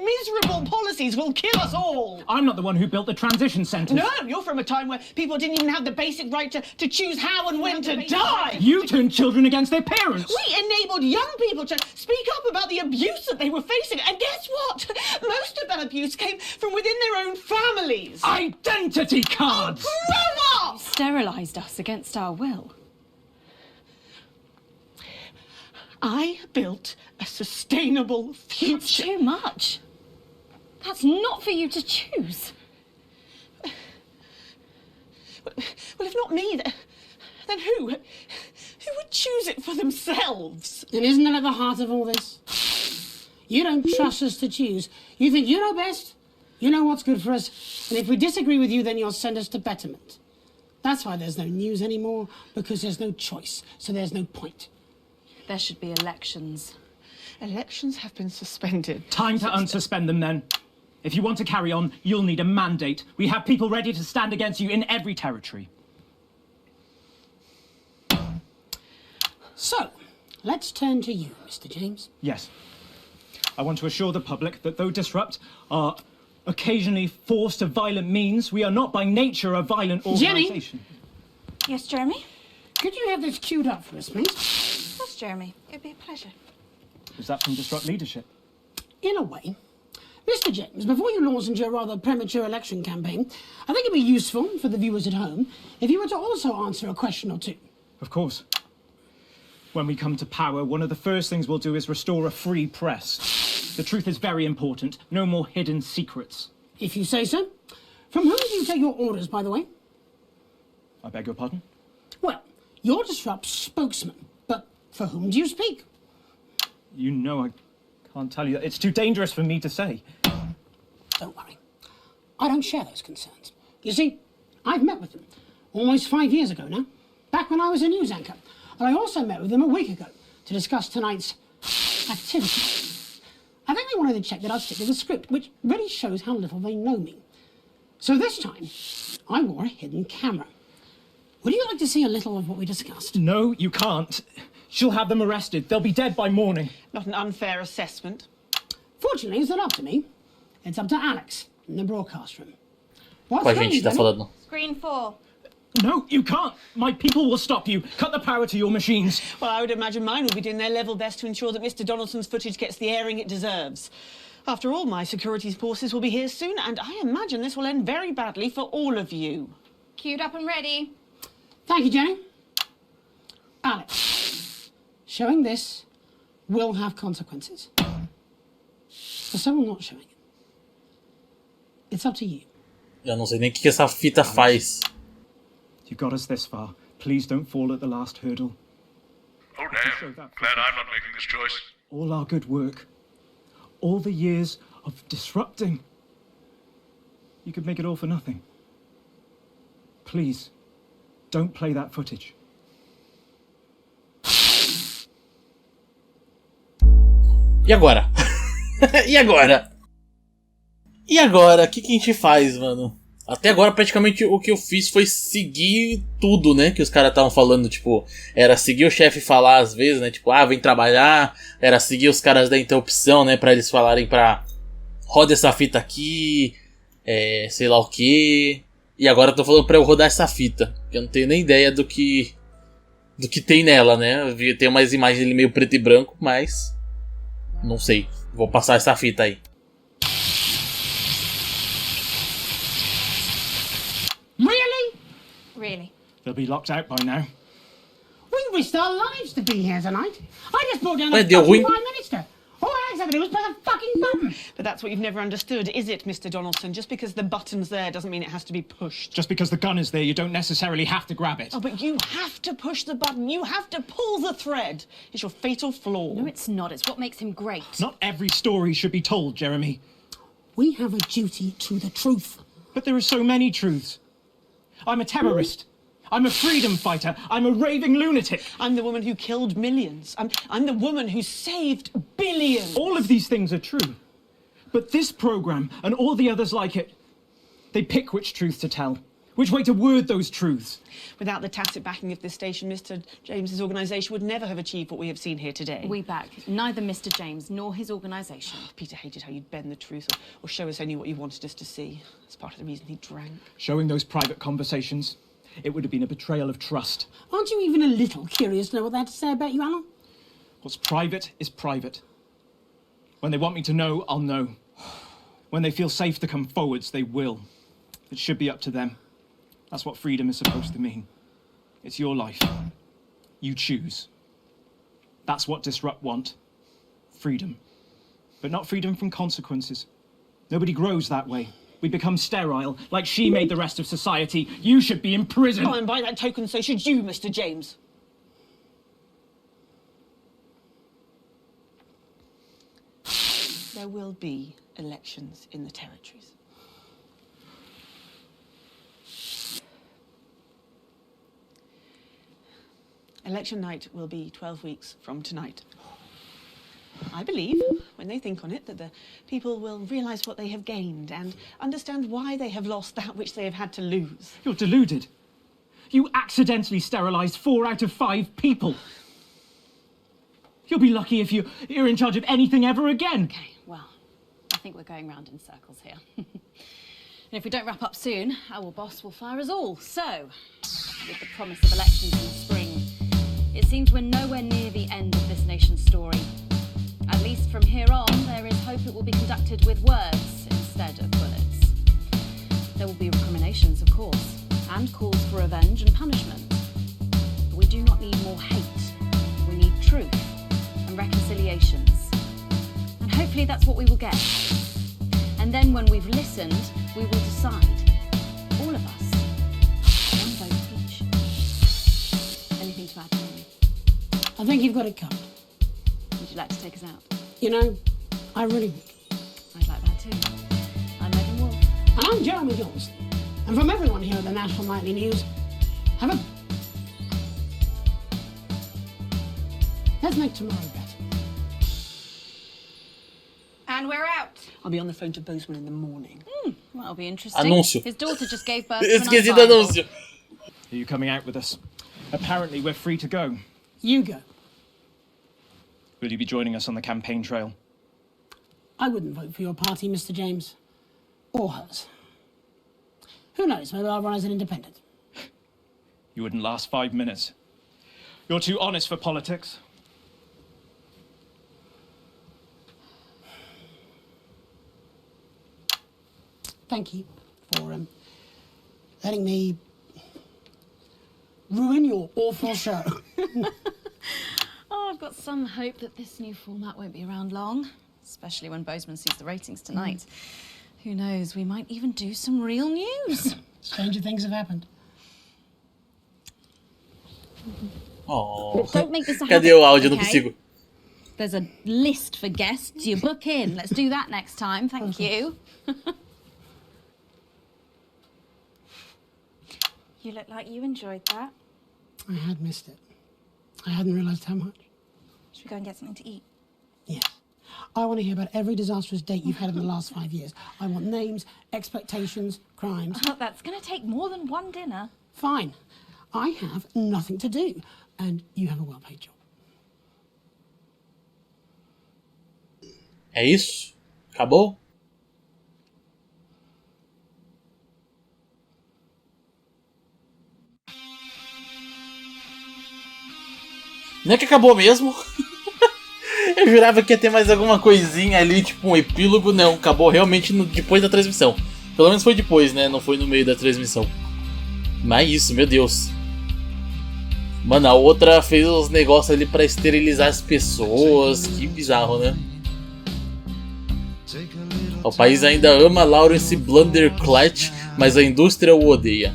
miserable policies will kill us all. I'm not the one who built the transition centres. No, you're from a time where people didn't even have the basic right to choose how and when to die. You turned children against their parents. We enabled young people to speak up about the abuse that they were facing. And guess what? Most of that abuse came from within their own families. Identity cards! Grow up! Sterilised us against our will. I built a sustainable future. That's too much. That's not for you to choose. Well, if not me, then who? Who would choose it for themselves? And isn't that at the heart of all this? You don't trust us to choose. You think you know best? You know what's good for us. And if we disagree with you, then you'll send us to betterment. That's why there's no news anymore, because there's no choice. So there's no point. There should be elections. Elections have been suspended. Time to unsuspend them then. If you want to carry on, you'll need a mandate. We have people ready to stand against you in every territory. So, let's turn to you, Mr. James. Yes. I want to assure the public that though Disrupt are occasionally forced to violent means, we are not by nature a violent organisation. Jenny? Yes, Jeremy? Could you have this queued up for us, please? Yes, Jeremy. It'd be a pleasure. Is that from Disrupt leadership? In a way. Mr. James, before you launch into your rather premature election campaign, I think it'd be useful for the viewers at home if you were to also answer a question or two. Of course. When we come to power, one of the first things we'll do is restore a free press. The truth is very important. No more hidden secrets. If you say so. From whom do you take your orders, by the way? I beg your pardon? Well, you're Disrupt's spokesman, but for whom do you speak? You know I can't tell you. It's too dangerous for me to say. Don't worry. I don't share those concerns. You see, I've met with them almost 5 years ago now, back when I was a news anchor. And I also met with them a week ago to discuss tonight's activity. I think they wanted to check that I'd stick to the script, which really shows how little they know me. So this time, I wore a hidden camera. Would you like to see a little of what we discussed? No, you can't. She'll have them arrested. They'll be dead by morning. Not an unfair assessment. Fortunately, it's not up to me. It's up to Alex in the broadcast room. Com a gente tá falando. Screen 4. No, you can't. My people will stop you. Cut the power to your machines. Well, I would imagine mine will be doing their level best to ensure that Mr. Donaldson's footage gets the airing it deserves. After all, my security forces will be here soon, and I imagine this will end very badly for all of you. Queued up and ready. Thank you, Jenny. Alex, showing this will have consequences. For someone not showing it. It's up to you. Eu não sei nem o que essa fita faz. You got us this far. Please don't fall at the last hurdle. Oh, damn. Glad I'm not making this choice. All our good work. All the years of disrupting. You could make it all for nothing. Please, don't play that footage. E agora? E agora? E agora? O que a gente faz, mano? Até agora, praticamente, o que eu fiz foi seguir tudo, né? Que os caras estavam falando, tipo... Era seguir o chefe falar às vezes, né? Tipo, vem trabalhar. Era seguir os caras da interrupção, né? Pra eles falarem pra... Roda essa fita aqui. Sei lá o que. E agora eu tô falando pra eu rodar essa fita. Que eu não tenho nem ideia do que do que tem nela, né? Tem umas imagens ali meio preto e branco, mas não sei. Vou passar essa fita aí. Really? Really? They'll be locked out by now. We risked our lives to be here tonight. I just brought down Ué, the deu fucking ruim. Prime Minister. All I had to do was press a fucking button. But that's what you've never understood, is it, Mr. Donaldson? Just because the button's there doesn't mean it has to be pushed. Just because the gun is there, you don't necessarily have to grab it. Oh, but you have to push the button. You have to pull the thread. It's your fatal flaw. No, it's not. It's what makes him great. Not every story should be told, Jeremy. We have a duty to the truth. But there are so many truths. I'm a terrorist. I'm a freedom fighter. I'm a raving lunatic. I'm the woman who killed millions. I'm the woman who saved billions. All of these things are true. But this program and all the others like it, they pick which truth to tell, which way to word those truths. Without the tacit backing of this station, Mr. James's organisation would never have achieved what we have seen here today. We back neither Mr. James nor his organisation. Peter hated how you'd bend the truth or show us only what you wanted us to see. That's part of the reason he drank. Showing those private conversations, it would have been a betrayal of trust. Aren't you even a little curious to know what they had to say about you, Alan? What's private is private. When they want me to know, I'll know. When they feel safe to come forwards, they will. It should be up to them. That's what freedom is supposed to mean. It's your life. You choose. That's what Disrupt want. Freedom. But not freedom from consequences. Nobody grows that way. We become sterile, like she made the rest of society. You should be in prison. Oh, and by that token, so should you, Mr. James. There will be elections in the territories. Election night will be 12 weeks from tonight. I believe, when they think on it, that the people will realise what they have gained and understand why they have lost that which they have had to lose. You're deluded. You accidentally sterilised 4 out of 5 people. You'll be lucky if you're in charge of anything ever again. Okay, well, I think we're going round in circles here. And if we don't wrap up soon, our boss will fire us all. So, with the promise of elections in the spring, it seems we're nowhere near the end of this nation's story. At least from here on, there is hope it will be conducted with words instead of bullets. There will be recriminations, of course, and calls for revenge and punishment. But we do not need more hate. We need truth and reconciliations. And hopefully that's what we will get. And then when we've listened, we will decide. All of us. One vote each. Anything to add, Mary? I think you've got it covered. Would you like to take us out? You know, I really would. I'd like that too. I'm Megan Wolf. And I'm Jeremy Johnson. And from everyone here at the National Nightly News, have a... Let's make tomorrow better. And we're out. I'll be on the phone to Bozeman in the morning. That'll be interesting. Anúncio. His daughter just gave birth to an Esqueci do unviable. anúncio. Are you coming out with us? Apparently we're free to go. You go. Will you be joining us on the campaign trail? I wouldn't vote for your party, Mr. James. Or hers. Who knows, maybe I'll run as an independent. You wouldn't last 5 minutes. You're too honest for politics. Thank you for letting me ruin your awful show. Oh, I've got some hope that this new format won't be around long, especially when Bozeman sees the ratings tonight. Who knows, we might even do some real news. Stranger things have happened. Oh. Don't make this a Cadê habit, o áudio? Não okay? consigo. There's a list for guests. You book in. Let's do that next time. Thank you. You look like you enjoyed that. I had missed it. I hadn't realised how much. Should we go and get something to eat? Yes. I want to hear about every disastrous date you've had in the last 5 years. I want names, expectations, crimes. Oh, that's going to take more than one dinner. Fine. I have nothing to do, and you have a well-paid job. É isso? Acabou? Não é que acabou mesmo? Eu jurava que ia ter mais alguma coisinha ali, tipo um epílogo. Não, acabou realmente depois da transmissão. Pelo menos foi depois, né? Não foi no meio da transmissão. Mas isso, meu Deus. Mano, a outra fez os negócios ali pra esterilizar as pessoas. Que bizarro, né? O país ainda ama Lawrence Blunderclat, mas a indústria o odeia.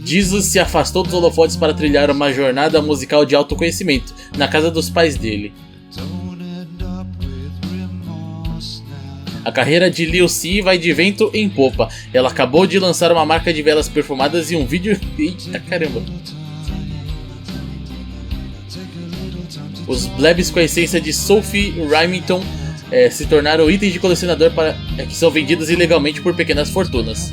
Jesus se afastou dos holofotes para trilhar uma jornada musical de autoconhecimento na casa dos pais dele. A carreira de Lil C vai de vento em popa. Ela acabou de lançar uma marca de velas perfumadas e um vídeo... Eita caramba! Os blebs com a essência de Sophie Remington se tornaram itens de colecionador que são vendidos ilegalmente por pequenas fortunas.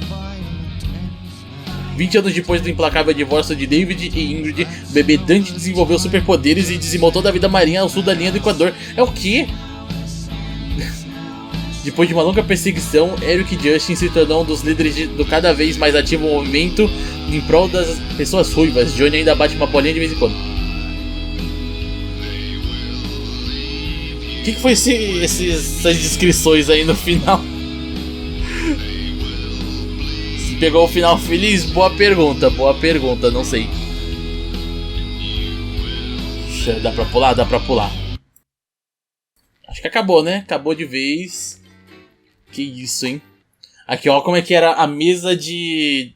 20 anos depois do implacável divórcio de David e Ingrid, o bebê Dante desenvolveu superpoderes e dizimou toda a vida marinha ao sul da linha do Equador. É o quê? Depois de uma longa perseguição, Eric Justin se tornou um dos líderes do cada vez mais ativo movimento em prol das pessoas ruivas. Johnny ainda bate uma bolinha de vez em quando. O que foi essas descrições aí no final? Se pegou o final feliz? Boa pergunta, não sei. Dá pra pular? Dá pra pular. Acho que acabou, né? Acabou de vez. Que isso, hein? Aqui, ó, como é que era a mesa de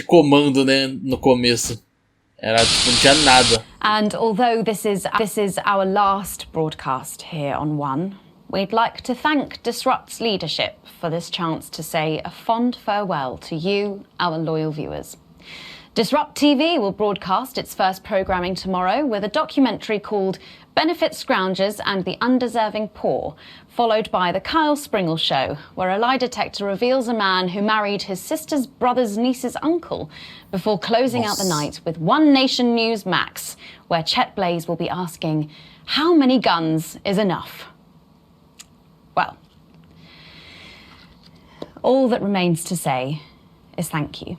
comando, né? No começo. Era, tipo, não tinha nada. And although this is our last broadcast here on One, we'd like to thank Disrupt's leadership for this chance to say a fond farewell to you, our loyal viewers. Disrupt TV will broadcast its first programming tomorrow with a documentary called Benefit Scroungers and the Undeserving Poor, followed by The Kyle Springle Show, where a lie detector reveals a man who married his sister's brother's niece's uncle, before closing out the night with One Nation News Max, where Chet Blaze will be asking, how many guns is enough? Well, all that remains to say is thank you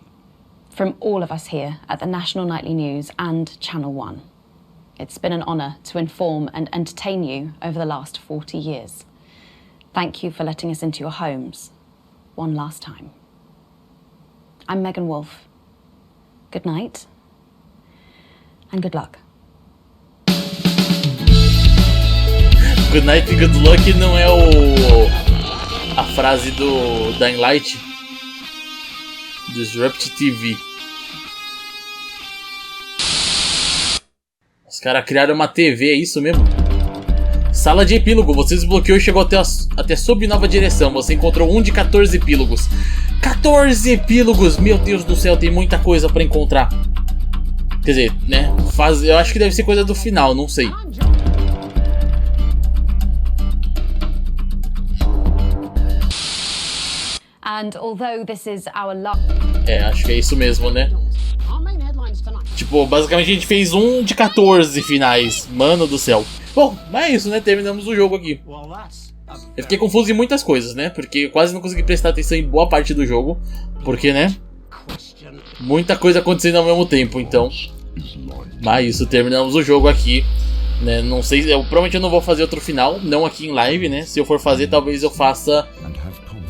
from all of us here at the National Nightly News and Channel One. It's been an honour to inform and entertain you over the last 40 years. Thank you for letting us into your homes one last time. I'm Megan Wolfe. Good night and good luck. Good night e good luck não é a frase do Dying Light. Disrupt TV. Os caras criaram uma TV, é isso mesmo? Sala de epílogo, você desbloqueou e chegou até sob nova direção. Você encontrou um de 14 epílogos. 14 epílogos! Meu Deus do céu, tem muita coisa pra encontrar. Quer dizer, né? Eu acho que deve ser coisa do final, não sei. And although this is our acho que é isso mesmo, né? Tipo, basicamente a gente fez um de 14 finais. Mano do céu. Bom, mas é isso, né? Terminamos o jogo aqui. Eu fiquei confuso em muitas coisas, né? Porque eu quase não consegui prestar atenção em boa parte do jogo. Porque, né? Muita coisa acontecendo ao mesmo tempo, então. Mas isso, terminamos o jogo aqui. Né? Não sei, provavelmente eu não vou fazer outro final. Não aqui em live, né? Se eu for fazer, talvez eu faça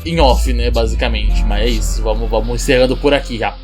em off, né? Basicamente. Mas é isso, vamos encerrando por aqui já.